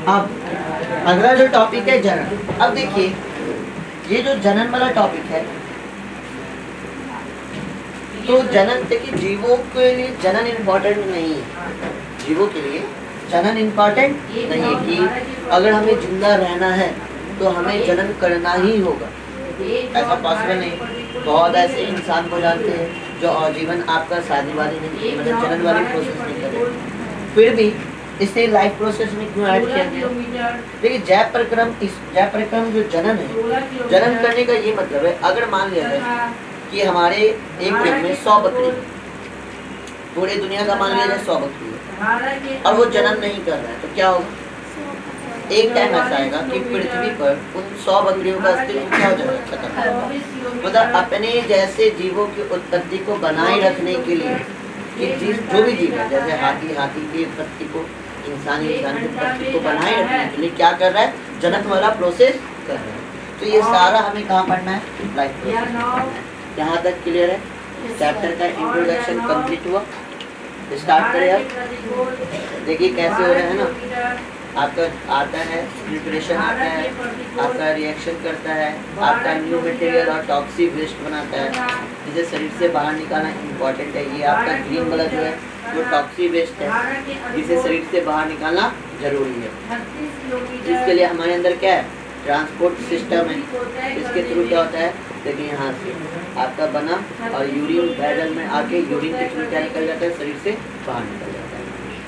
अब अगला जो टॉपिक है जनन। अब देखिए ये जो जनन वाला टॉपिक है, तो जनन देखिए जीवों के लिए जनन इम्पोर्टेंट नहीं है। जीवों के लिए जनन इम्पोर्टेंट नहीं है कि अगर हमें जिंदा रहना है तो हमें जनन करना ही होगा, ऐसा पॉसिबल नहीं। बहुत ऐसे इंसान को जानते हैं जो आजीवन आपका शादी वादी नहीं, मतलब जनन वाली प्रोसेस नहीं कर रहे, फिर भी इसे लाइफ प्रोसेस में क्यों ऐड किया गया? देखिए जय प्रक्रम जो जनन है, जनन करने का ये मतलब है, अगर मान लिया जाए कि हमारे एक दिन में 100 बकरी, पूरी दुनिया का मान लिया जाए 100 बकरी है, और वो जनन नहीं कर रहा है, तो क्या होगा? एक टाइम ऐसा आएगा कि पृथ्वी पर उन 100 बकरियों का अस्तित्व क्या हो जाएगा? खत्म। मतलब अपने जैसे जीवों की उत्पत्ति को बनाए रखने के लिए कि जो भी जीव है, जैसे हाथी की उत्पत्ति को, इंसान की उत्पत्ति को बनाए रखने के लिए क्या कर रहा है? जनन वाला प्रोसेस कर रहा है। तो ये सारा हमें कहाँ पढ़ना है? Life process. यहाँ तक क्लियर है? चैप्टर का इंट्रोडक्शन कंप्लीट हुआ। स्टार्ट करें अब। देखिए कैसे हो रहा है ना, आपका आता है प्रिपरेशन, आता है आपका रिएक्शन करता है, आपका न्यू मटेरियल और टॉक्सिक वेस्ट बनाता है, जिसे शरीर से बाहर निकालना इम्पोर्टेंट है। ये आपका ग्रीन वाला जो है वो टॉक्सिक वेस्ट है, जिसे शरीर से बाहर निकालना जरूरी है। इसके लिए हमारे अंदर क्या है? ट्रांसपोर्ट सिस्टम है। इसके थ्रू क्या होता है? देखिए यहाँ से आपका बना और यूरिन बैगल में आके यूरिन के थ्रू क्या निकल जाता है? शरीर से बाहर निकल जाता है।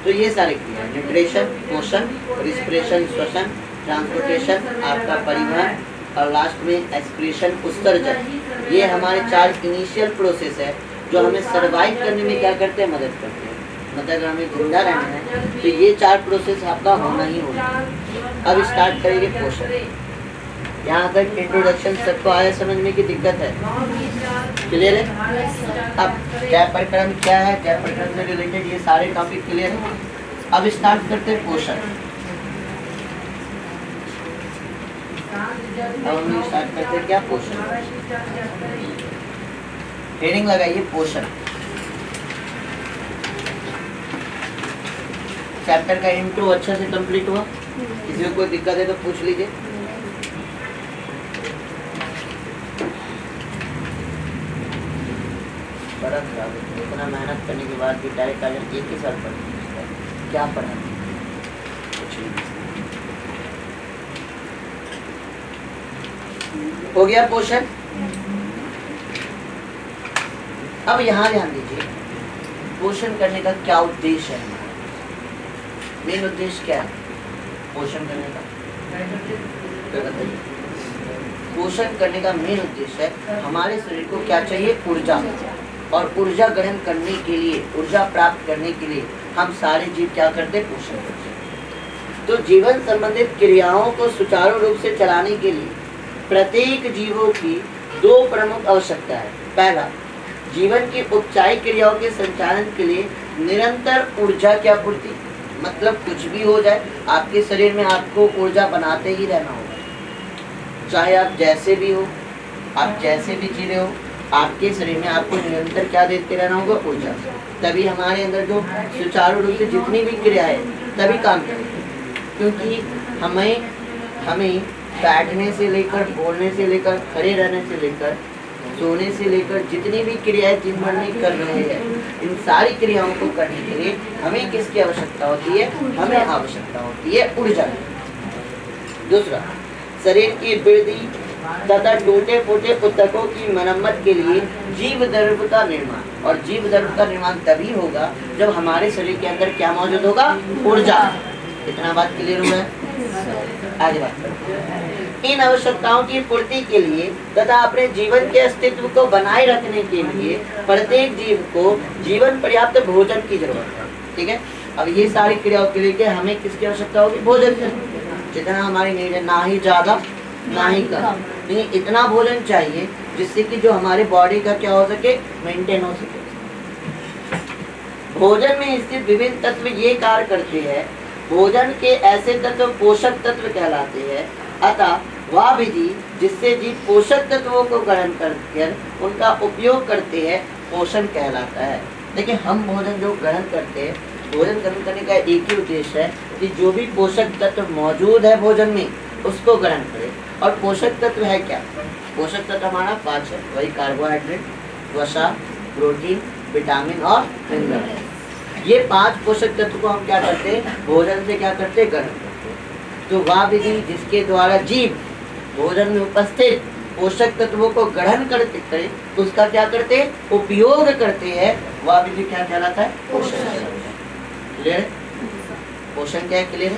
तो ये सारे क्रिया, न्यूट्रिशन, पोषण, रिस्पिरेशन, श्वसन, ट्रांसपोर्टेशन, आपका परिवहन, और लास्ट में एक्सक्रीशन, उत्सर्जन, ये हमारे 4 इनिशियल प्रोसेस है जो हमें सर्वाइव करने में क्या करते हैं? मदद करते हैं। मतलब अगर हमें जिंदा रहना है तो ये 4 प्रोसेस आपका होना ही होगा। अब स्टार्ट करेंगे पोषण। यहाँ तक इंट्रोडक्शन सबको आया? समझने की दिक्कत है? क्लियर है? अब जय प्रक्रम क्या है, जय प्रक्रम से रिलेटेड ये सारे टॉपिक क्लियर है। अब स्टार्ट करते हैं पोषण। अब हम स्टार्ट करते हैं क्या? पोषण। हेडिंग लगाइए पोषण। चैप्टर का इंट्रो अच्छा से कंप्लीट हुआ? किसी को कोई दिक्कत है तो पूछ लीजिए। बड़ा खराब है, इतना मेहनत करने के बाद भी डायरेक्ट आ जाए एक ही साल पढ़ क्या पढ़ा? कुछ नहीं। हो गया पोषण। अब यहाँ ध्यान दीजिए, पोषण करने का क्या उद्देश्य है? मेन उद्देश्य क्या है पोषण करने का? पोषण करने का मेन उद्देश्य है हमारे शरीर को क्या चाहिए? ऊर्जा। और ऊर्जा ग्रहण करने के लिए, ऊर्जा प्राप्त करने के लिए हम सारे जीव क्या करते हैं? पोषण करते हैं। तो जीवन संबंधित क्रियाओं को सुचारू रूप से चलाने के लिए प्रत्येक जीवों की 2 प्रमुख आवश्यकता है। पहला, जीवन की उपचारिक क्रियाओं के संचालन के लिए निरंतर ऊर्जा की आपूर्ति। मतलब कुछ भी हो जाए आपके शरीर में आपको ऊर्जा बनाते ही रहना होगा, चाहे आप जैसे भी हो, आप जैसे भी जी रहे हो, आपके शरीर में आपको निरंतर क्या देते रहना होगा? ऊर्जा। तभी हमारे अंदर जो सुचारू रूप से जितनी भी क्रियाएं तभी काम करेंगे। क्योंकि हमें बैठने से लेकर, बोलने से लेकर, खड़े रहने से लेकर, सोने से लेकर जितनी भी क्रियाएं दिन भर में कर रहे हैं, इन सारी क्रियाओं को करने के लिए हमें किसकी आवश्यकता होती है? हमें आवश्यकता होती है ऊर्जा की। दूसरा, शरीर की वृद्धि तथा टूटे फूटे ऊतकों की मरम्मत के लिए जीव द्रव्य का निर्माण। और जीव द्रव्य का निर्माण तभी होगा जब हमारे शरीर के अंदर क्या मौजूद होगा? ऊर्जा। इतना बात क्लियर हुआ है? आगे बात करते हैं। इन आवश्यकताओं की पूर्ति के लिए तथा अपने जीवन के अस्तित्व को बनाए रखने के लिए प्रत्येक जीव को जीवन पर्याप्त भोजन की जरूरत है। ठीक है? अब ये सारी क्रियाओं के लिए हमें किसकी आवश्यकता होगी? भोजन की। जितना हमारी नीड है, ना ही ज्यादा ना ही कम, नहीं, इतना भोजन चाहिए जिससे कि जो हमारे बॉडी का क्या हो सके? मेंटेन हो सके। भोजन में स्थित विभिन्न तत्व ये कार्य करते हैं। भोजन के ऐसे तत्व पोषक तत्व कहलाते हैं। अतः वह विधि जिससे जीव पोषक तत्वों को ग्रहण कर उनका उपयोग करते हैं पोषण कहलाता है। देखिए हम भोजन जो ग्रहण करते हैं भोजन ग्रहण करने का एक ही उद्देश्य है कि जो भी पोषक तत्व मौजूद है भोजन में उसको ग्रहण करे। और पोषक तत्व है क्या? पोषक तत्व हमारा 5 है, वही कार्बोहाइड्रेट, वसा, प्रोटीन, विटामिन और मिनरल। ये 5 पोषक तत्व को हम क्या करते हैं? भोजन से क्या करते हैं? ग्रहण करते हैं। तो वह विधि जिसके द्वारा जीव भोजन में उपस्थित पोषक तत्वों को ग्रहण करते करे, उसका क्या करते हैं? उपयोग करते हैं। वह विधि क्या कहलाता है? पोषण। क्लियर है? पोषण क्या है? क्लियर है?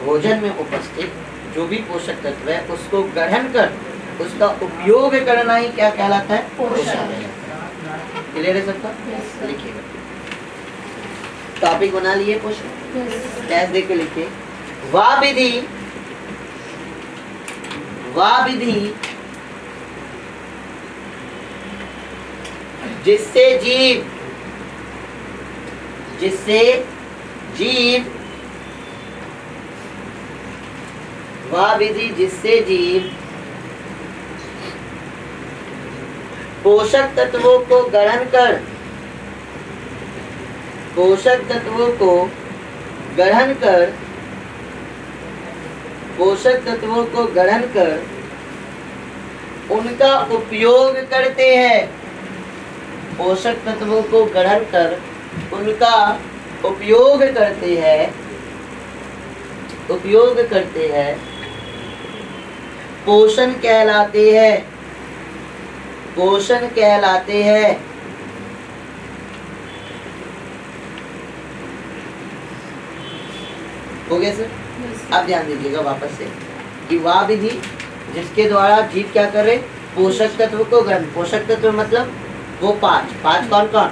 भोजन में उपस्थित जो भी पोषक तत्व है उसको ग्रहण कर उसका उपयोग करना ही क्या कहलाता है? पोषण। क्लियर है सबका? लिखिएगा। टॉपिक बना लिए पोषण। डैश देख के लिखिए। वह विधि जिससे जीव पोषक तत्वों को ग्रहण कर उनका उपयोग करते हैं। पोषक तत्वों को ग्रहण कर उनका उपयोग करते हैं पोषण कहलाते हैं। हो गया सर? अब ध्यान दीजिएगा वापस से कि वह विधि जिसके द्वारा जीव क्या कर रहे? पोषक तत्व को ग्रहण। पोषक तत्व मतलब वो 5 कौन कौन?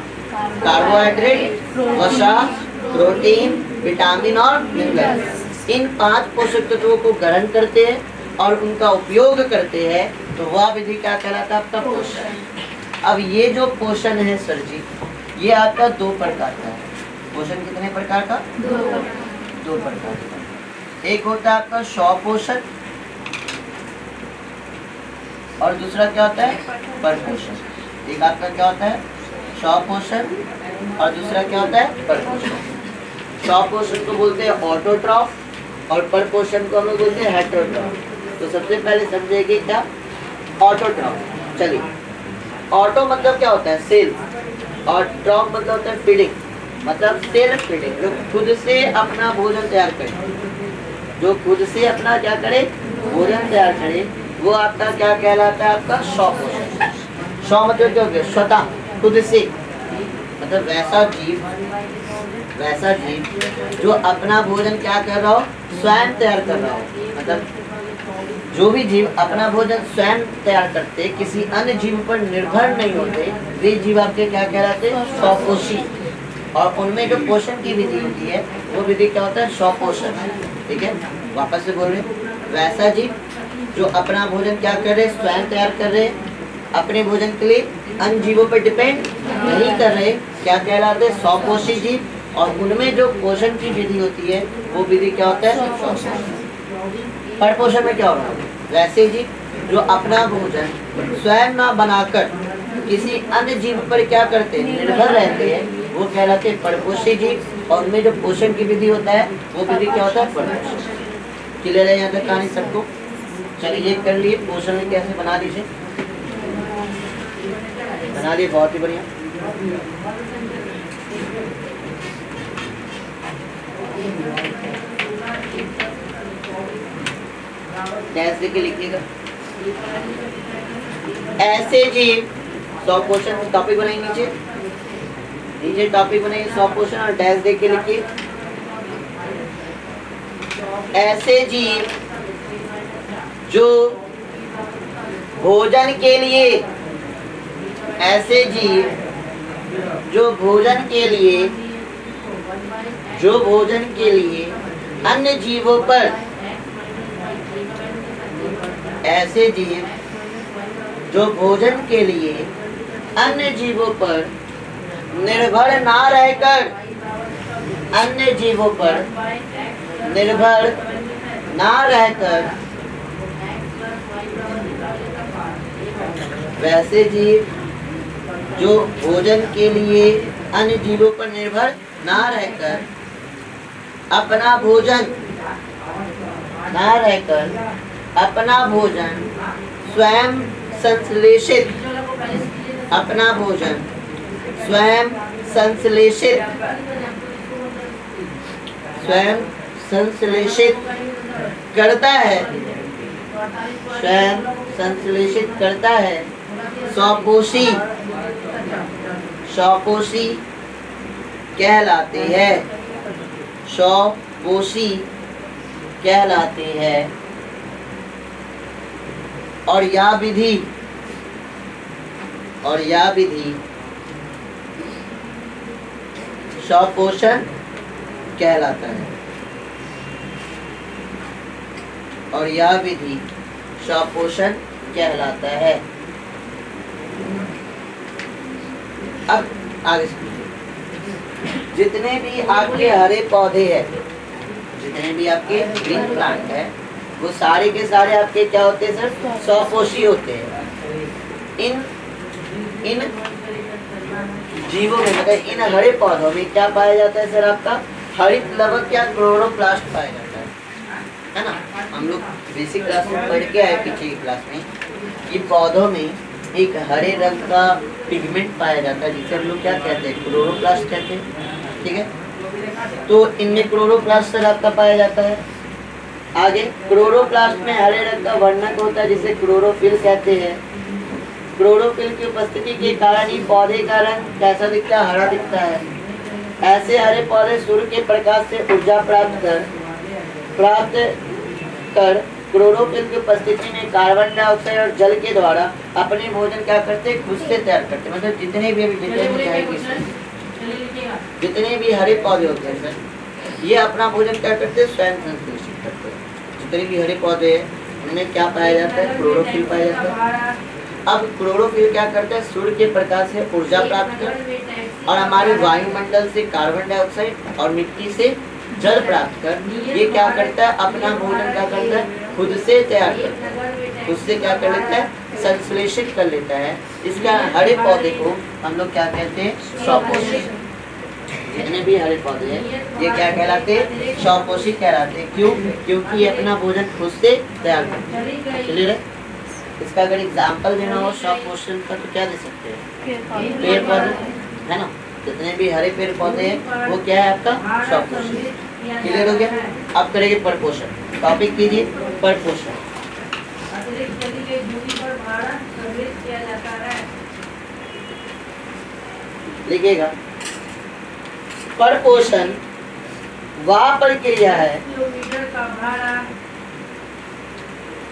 कार्बोहाइड्रेट, वसा, प्रोटीन, विटामिन और मिनरल। इन 5 पोषक तत्वों को ग्रहण करते हैं और उनका उपयोग करते हैं, तो वह विधि क्या कहलाता है? आपका पोषण। अब ये जो पोषण है सर जी, ये आपका 2 प्रकार का है। पोषण कितने प्रकार का? 2 प्रकार का। एक होता है आपका स्वपोषण और दूसरा क्या होता है? परपोषण। एक आपका क्या होता है? स्वपोषण और दूसरा क्या होता है? परपोषण। स्वपोषण को बोलते हैं ऑटोट्रॉफ और परपोषण को हम लोग बोलते हैं हेटेरोट्रॉफ। तो सबसे पहले समझेंगे क्या ऑटोट्रॉफ। चलिए, ऑटो मतलब क्या होता है? सेल्फ, और ट्रॉफ मतलब होता है फीडिंग, मतलब सेल्फ फीडिंग, जो खुद से अपना भोजन तैयार करे। जो खुद से अपना क्या करे? भोजन तैयार करे, वो आपका क्या कहलाता है? आपका स्वपोषण। स्व मतलब क्या हो गया? स्वतः, खुद से, मतलब वैसा जीव जो अपना भोजन क्या कर रहा हो? स्वयं तैयार कर रहा हो। मतलब जो भी जीव अपना भोजन स्वयं तैयार करते, किसी अन्य जीव पर निर्भर नहीं होते, वे जीव आपके क्या कहलाते हैं? स्वपोषी। और उनमें जो पोषण की विधि होती है वो विधि क्या होता है? स्वपोषण। ठीक है, वापस से बोल रहे, वैसा जीव जो अपना भोजन क्या कर रहे? स्वयं तैयार कर रहे, अपने भोजन के लिए अन्य जीवों पर डिपेंड नहीं कर रहे, क्या कहलाते हैं? स्वपोषी जीव। और उनमें जो पोषण की विधि होती है वो विधि क्या होता है? परपोषण में क्या होगा? वैसे जीव जो अपना भोजन स्वयं ना बनाकर किसी अन्य जीव पर क्या करते हैं? निर्भर रहते हैं, वो कहलाते हैं परपोषी जीव। और उनमें जो पोषण की विधि होता है वो विधि क्या होता है? परपोषण। क्लियर है यहाँ तक कहानी सबको? चलिए ये कर लिए, पोषण कैसे बना लीजिए, बना लिए, बहुत ही बढ़िया। कैसे के लिखिएगा? ऐसे जीव स्वपोषण टॉपिक बनाइए, नीचे टॉपिक बनाइए स्वपोषण और डैश दे के लिखिए। ऐसे जीव जो भोजन के लिए अन्य जीवों पर ऐसे जीव जो भोजन के लिए अन्य जीवों पर निर्भर ना रहकर वैसे जीव जो भोजन के लिए अन्य जीवों पर निर्भर ना रहकर अपना भोजन ना रहकर अपना भोजन स्वयं संश्लेषित, अपना भोजन स्वयं संश्लेषित, स्वयं संश्लेषित करता है, स्वयं संश्लेषित करता है, स्वपोषी, स्वपोषी कहलाते हैं, स्वपोषी कहलाते हैं। और यह विधि स्वपोषण कहलाता है, और यह विधि स्वपोषण कहलाता है। अब आगे जितने भी आपके हरे पौधे हैं, जितने भी आपके ग्रीन प्लांट है, वो सारे के सारे आपके क्या होते हैं सर? स्वपोषी होते हैं। इन जीवों में मतलब इन हरे पौधों में क्या पाया जाता है सर? आपका हरित लवक या क्लोरोप्लास्ट पाया जाता है ना? हम लोग बेसिक क्लास में पढ़ के आए पीछे की क्लास में कि पौधों में एक हरे रंग का पिगमेंट पाया जाता है जिसे हम लोग क्या कहते हैं? क्लोरोप्लास्ट कहते हैं। ठीक है, तो इनमें क्लोरोप्लास्ट सर आपका पाया जाता है। आगे क्लोरोप्लास्ट में हरे रंग का वर्णक होता है जिसे क्लोरोफिल कहते हैं। क्लोरोफिल की उपस्थिति के कारण ही पौधे का रंग कैसा दिखता है? हरा दिखता है। ऐसे हरे पौधे सूर्य के प्रकाश से ऊर्जा प्राप्त कर क्लोरोफिल की उपस्थिति में कार्बन डाइऑक्साइड और जल के द्वारा अपने भोजन क्या करते हैं? खुद से तैयार करते हैं। मतलब जितने भी हरे पौधे होते हैं सर, ये अपना भोजन क्या करते हैं? स्वयं संश्लेषित करते हैं। जितने भी हरे पौधे हैं उनमें क्या पाया जाता है? क्लोरोफिल पाया जाता है। अब क्लोरोफिल क्या करता है? सूर्य के प्रकाश से ऊर्जा प्राप्त कर और हमारे वायुमंडल से कार्बन डाइऑक्साइड और मिट्टी से जल प्राप्त कर ये क्या करता है? अपना भोजन क्या करता है? खुद से तैयार करता है। खुद से क्या कर लेता है? संश्लेषित कर लेता है। इसका हरे पौधे को हम लोग क्या कहते हैं? स्वपोषी। जितने भी हरे पौधे हैं ये क्या कहलाते हैं? स्वपोषी कहलाते हैं। क्यों? क्योंकि ये अपना भोजन खुद से तैयार करते हैं। क्लियर है? इसका अगर एग्जाम्पल देना हो स्वपोषण का तो क्या दे सकते हैं? पेड़ पौधे है ना? जितने भी हरे पेड़ पौधे हैं वो क्या है? आपका स्वपोषण। क्लियर हो गया? अब करेंगे परपोषण। टॉपिक कीजिए परपोषण। लिखिएगा, परपोषण वह प्रक्रिया है,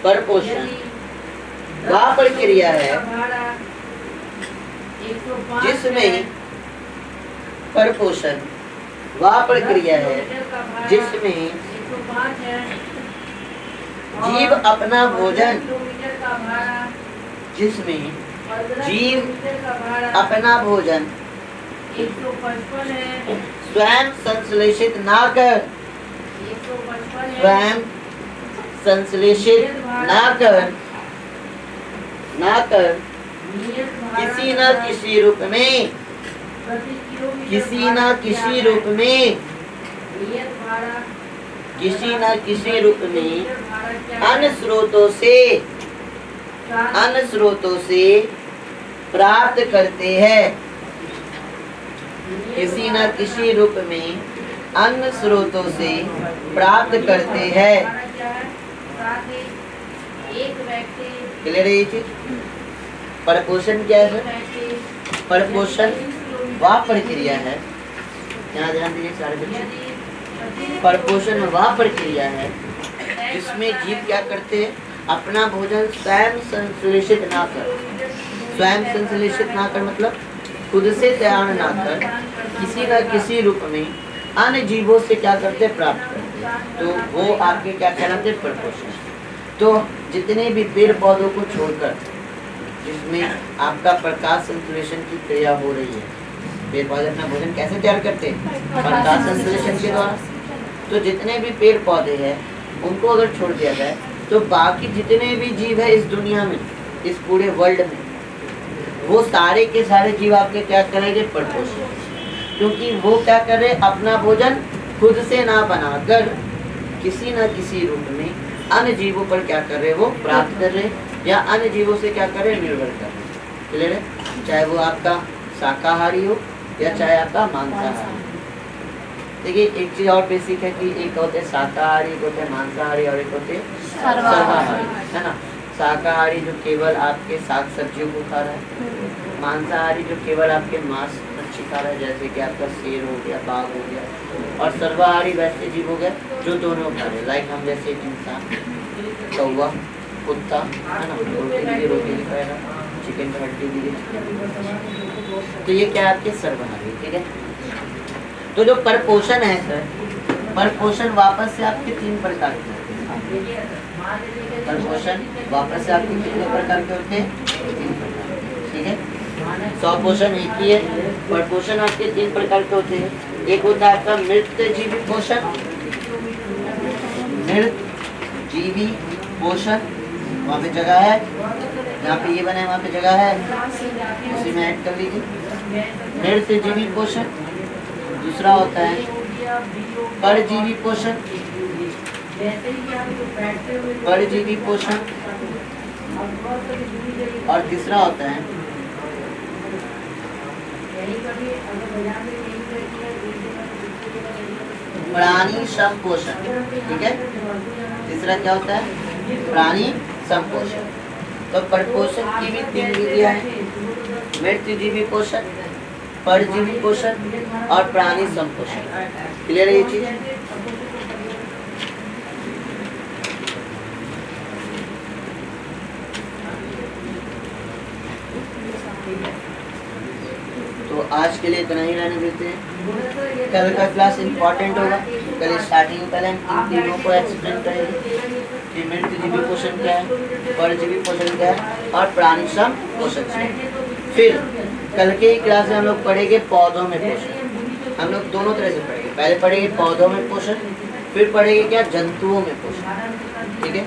परपोषण वह प्रक्रिया है जिसमें परपोषण वह प्रक्रिया है जिसमें जीव अपना भोजन, जिसमें जीव अपना भोजन स्वयं संश्लेषित ना कर, स्वयं संश्लेषित ना कर किसी न किसी रूप में, किसी न किसी रूप में, किसी न किसी रूप में अन्य स्रोतों से प्राप्त करते हैं। किसी न किसी रूप में अन्य स्रोतों से प्राप्त करते हैं। क्लियर है ये चीज? परपोषण क्या है? परपोषण वह प्रक्रिया है, यहाँ ध्यान दीजिए सारे बच्चे। परपोषण वह प्रक्रिया है जिसमें जीव क्या करते हैं? अपना भोजन स्वयं संश्लेषित ना कर, स्वयं संश्लेषित ना कर मतलब खुद से तैयार ना कर किसी न किसी रूप में अन्य जीवों से क्या करते? प्राप्त करते। तो वो आपके क्या कहलाते? परपोषण। तो जितने भी पेड़ पौधों को छोड़कर जिसमें आपका प्रकाश संश्लेषण की क्रिया हो रही है, पेड़ पौधे अपना भोजन कैसे तैयार करते हैं? प्रकाश संश्लेषण के द्वारा। तो जितने भी पेड़ पौधे हैं उनको अगर छोड़ दिया जाए तो बाकी जितने भी जीव है इस दुनिया में, इस पूरे वर्ल्ड में, वो सारे के सारे जीव आपके क्या करेंगे? परपोषण। क्योंकि वो क्या कर रहे? अपना भोजन खुद से ना बनाकर किसी न किसी रूप में अन्य जीवों पर क्या कर रहे, वो प्राप्त कर रहे, या अन्य जीवों से क्या कर रहे, निर्भर कर रहे। क्लियर है? चाहे वो आपका शाकाहारी हो या चाहे आपका मांसाहारी। देखिए एक चीज और बेसिक है कि एक होते हैं शाकाहारी, एक होते हैं मांसाहारी और एक होते हैं सर्वाहारी, है ना। शाकाहारी जो केवल आपके साग सब्जियों को खा रहा है, मांसाहारी जो केवल आपके मांस मच्छी खा रहा है, जैसे कि आपका शेर हो गया, बाघ हो गया, और सर्वाहारी वैसे जीव हो गए जो दोनों खा रहे, लाइक हम जैसे इंसान, कौवा, कुत्ता, है ना, रोटी भी खाएगा, चिकन की हड्डी भी चिकन। तो ये क्या आपके सर्वाहारी, ठीक है। तो जो परपोषण है सर, परपोषण वापस से आपके 3 प्रकार के होते हैं। परपोषण वापस से आपके कितने प्रकार के होते हैं? 3 प्रकार, ठीक है। स्वपोषण एक ही है, परपोषण आपके 3 प्रकार के होते हैं। एक होता है आपका मृत जीवी पोषण, मृत जीवी पोषण, वहाँ पे जगह है, यहाँ पे ये बना है, वहाँ पे जगह है, उसी में ऐड कर लीजिए। मृत जीवी पोषण। दूसरा होता है परजीवी पोषण, परजीवी पोषण, और तीसरा होता है प्राणी संपोषण, ठीक है। तीसरा क्या होता है? प्राणी संपोषण। तो परपोषण की भी 3 विधियां हैं, मृतजीवी पोषण, परजीवी पोषण और प्राणी संपोषण। क्लियर है ये चीज? तो आज के लिए इतना ही रहने देते हैं। कल का क्लास इम्पोर्टेंट होगा। कल स्टार्टिंग में पहले इन तीनों को एक्सप्लेन करेंगे कि मृतजीवी पोषण क्या है, परजीवी पोषण क्या है और प्राणी संपोषण क्या है। फिर कल के ही क्लास में हम लोग पढ़ेंगे पौधों में पोषण। हम लोग दोनों तरह से पढ़ेंगे, पहले पढ़ेंगे पौधों में पोषण, फिर पढ़ेंगे क्या जंतुओं में पोषण, ठीक है।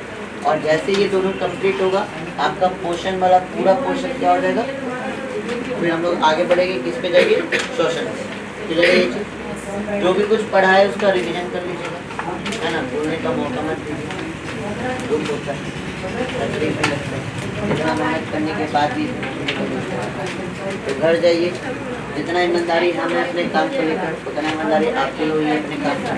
और जैसे ये दोनों कंप्लीट होगा आपका पोषण वाला पूरा पोषण क्या हो जाएगा। फिर हम लोग आगे बढ़ेंगे, किस पे जाएंगे, शोषण पे। जो भी कुछ पढ़ा है उसका रिवीजन कर लीजिएगा, है ना। भूलने का मौका मत दीजिए, दुख होता है, तकलीफ लगता है, इतना मेहनत करने के बाद भी। तो घर जाइए, जितना ईमानदारी हमें अपने काम को लेकर, उतना ईमानदारी आपके लिए अपने काम को।